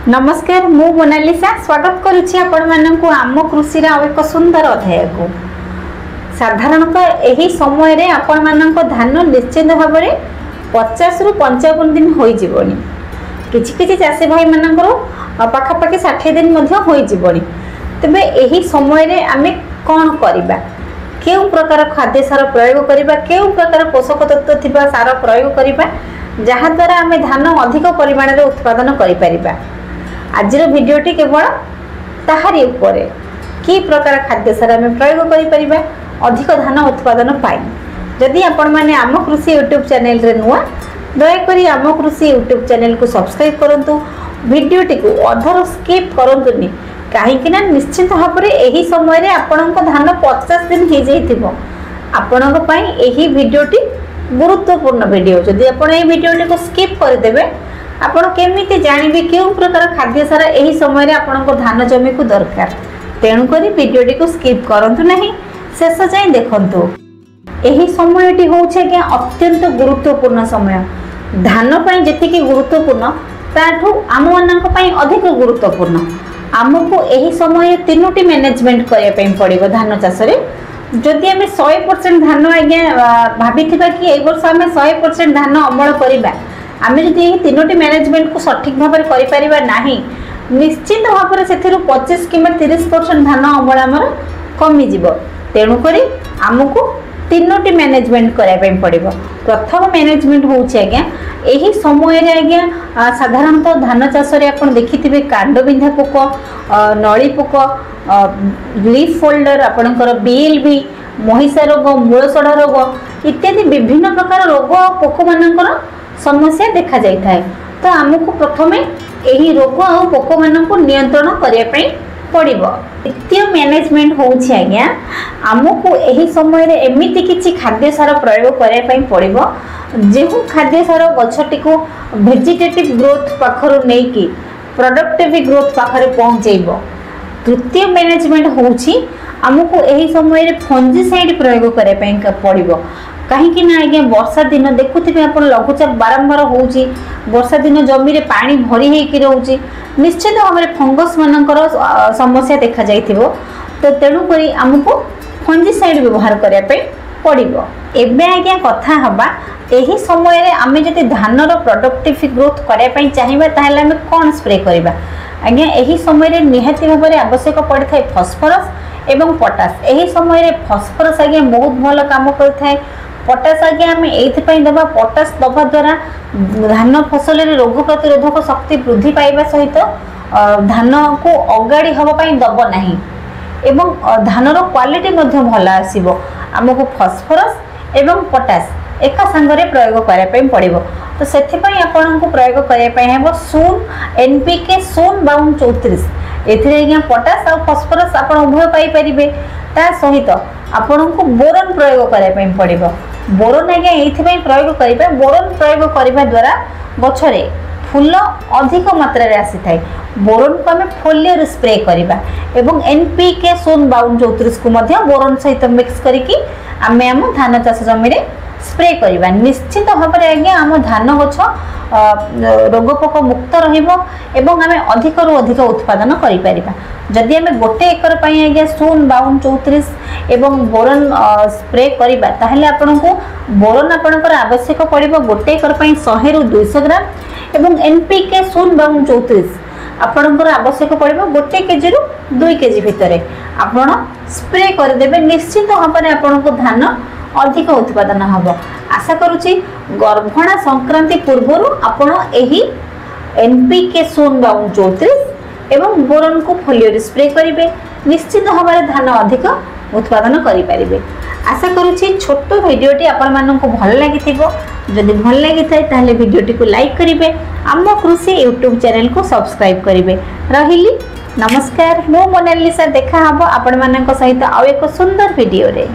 नमस्कार मु मोनालिसा स्वागत करुछि आपण माननकु आम कृषि रा एक सुंदर अध्याय को। साधारणतः एही समय रे आपण माननक धान निश्चित भाव में 50 रु 55 दिन होई जीवनी। किछि किछि चाषी भाई मानकर पाखापाखि 60 दिन मध्य होई जीवनी। तबे एही समय रे आमे कोन करिबा, केउ प्रकार खाद्य सार प्रयोग करिबा, केउ प्रकार पोषक तत्व थिबा सार प्रयोग करिबा जहा द्वारा आमे धान अधिक परिमाण रे उत्पादन करि परिबा। आज भिडियोटी केवल ताहारी उपरे कि प्रकार खाद्य सार आम प्रयोग करिपरिबा अधिक धान उत्पादन पाई। जदि आपण माने आम कृषि यूट्यूब चैनल रे नुआ दयाकोरी आम कृषि यूट्यूब चैनल को सब्सक्राइब करंतु, भिडियोटी को अधर स्किप करंतुनी कहीं निश्चित भाव में यही समय रे आपणक धान 50 दिन हो जाइथिबो। आपणक पई एही भिडियोटी गुरुत्वपूर्ण वीडियो। जदि आपण ए भिडियोटी को स्किप कर देबे आपण केमिति जानिबे केउ प्रकार खाद्य सार एही समय रे आपणक धान जमी को दरकार। तेणु करी वीडियोटी को स्किप करंतु नहीं, शेष जाय देखंतु। एही समयटी होउछे कि अत्यंत गुरुत्वपूर्ण समय। धान पई जेतिकी गुरुत्वपूर्ण ताठू आम मानक पई अधिक गुरुत्वपूर्ण। आमको एही समय तीनोटी मैनेजमेंट करिया पई पड़िबो धान चाष रे। जदि आमे 100% धान आज्ञा भाबिथिबा कि ए वर्ष आमे 100% धान अमल करिबा, आमे जदि एही तीनोटी मैनेजमेंट को सठिक भाव में करि परिबा नाही, निश्चित भाव में सेथिरु 25 किंबा 30% धान अमल हमर कमी जिवो। तेणु करी आमको तीनोटी मैनेजमेंट करिया पई पड़िबो। प्रथम मैनेजमेंट होउछ आज्ञा एही समय रे आज्ञा साधारणतः धान चाष रे आपण देखिथिबे कांडबिंधा पोक, नळी पोक, लीफ फोल्डर, आपणकर बीएलबी, महिषा रोग, मूलसड़ा रोग इत्यादि विभिन्न प्रकार रोग पोक मानकर समस्या देखा जाय थाए। तो आमको प्रथमे एही रोग आ पोक माननको नियंत्रण करिया पई पड़िबो। द्वितीय मैनेजमेंट होउछि आज्ञा आमको एही समय रे एमिति किछि खाद्य सार प्रयोग करिया पई पड़िबो जेहु खाद्य सार गछटी को वेजिटेटिव ग्रोथ पाखरु नै कि प्रोडक्टिव ग्रोथ पाखरे पहुंचैबो। तृतीय मैनेजमेंट होउछि आमको एही समय रे फंजीसाइड प्रयोग करिया पई पड़िबो। कहीं ना आज्ञा वर्षा दिन देखुथिबे आपण लघुचाप बारंबार होउछि, वर्षा दिन जमी रे पानी भरी हेकि रहउछि, निश्चित भाव में फंगस मानकर समस्या देखा जाइथिबो। तो तेणु करी आमको फंजीसाइड व्यवहार करिया पे पड़िबो। एबे आज्ञा कथा हबा एही समय रे आमे जति धान रो प्रोडक्टिव ग्रोथ करिया पे चाहिबा ताहले आमे कोन स्प्रे करिबा। आज्ञा एही समय रे निहाती भाव में आवश्यक पड़िथाय फॉस्फोरस एवं पोटास। एही समय रे फॉस्फोरस आज्ञा बहुत भल काम करथाय। पोटास आज्ञा आम ये दबा, पोटास दबा द्वारा धान फसल रे रोग प्रतिरोधक शक्ति वृद्धि पाइबा सहित धान को अगाड़ी हवाई दब नहीं एवं धान रो क्वालिटी भल आसीबो। आमको फॉस्फोरस एवं पोटास एका संगरे प्रयोग करिया पई पड़िबो। तो सेथिपई आपन को प्रयोग करिया पई हेबो सून एनपीके सून 3234। एथिरे आज्ञा पोटास और फॉस्फोरस आपन उभय पाई परिबे। ता सहित आपन को बोरन प्रयोग करिया पई पड़िबो। बोरन आज्ञा एथिपई प्रयोग करिबा। बोरन प्रयोग करिबा द्वारा गछरे फूल अधिक मात्रा रे आसी थाए। बोरन को आमे फोलियर स्प्रे करिबा एवं एनपीके सून 3234 को मध्य बोरन सहित मिक्स करिकि आमे आम धान चाष जमी रे स्प्रे करिबा। निश्चित भाव में आज्ञा आम धान गछ रोगपोक मुक्त रहिबो एवं आमे अधिक रु अधिक उत्पादन करि परिबा। जदि आमे गोटे एकर पई आज्ञा सून 3234 एवं बोरन स्प्रे करिबा ताहले आपनको बोरन आपनकर आवश्यक पड़िबो गोटे एकर पई 100 रु 200 ग्राम एवं एनपीके सून 3234 आपनकर आवश्यक पड़िबो गोटे केजी रु 2 केजी भितरे आपण स्प्रे कर देबे। निश्चित भाव में आपनको धान अधिक उत्पादन हबो। आशा करूची गर्भणा संक्रांति पूर्वरु आपण एही एनपीके सून 3234 एवं बोरन को फोलियर स्प्रे करिवे। निश्चित भाव में धान अधिक उत्पादन करि परिबे। आशा करूची छोटो वीडियोटी आपण माननको भल लागिथिबो। जदि भल लागिथाय ताहले वीडियोटी को लाइक करिवे, आम कृषि यूट्यूब चैनल को सब्सक्राइब करिवे। रहिली नमस्कार, मो मोनालिसा। देखा हबो आपण माननको सहित आ एक सुंदर वीडियो रे।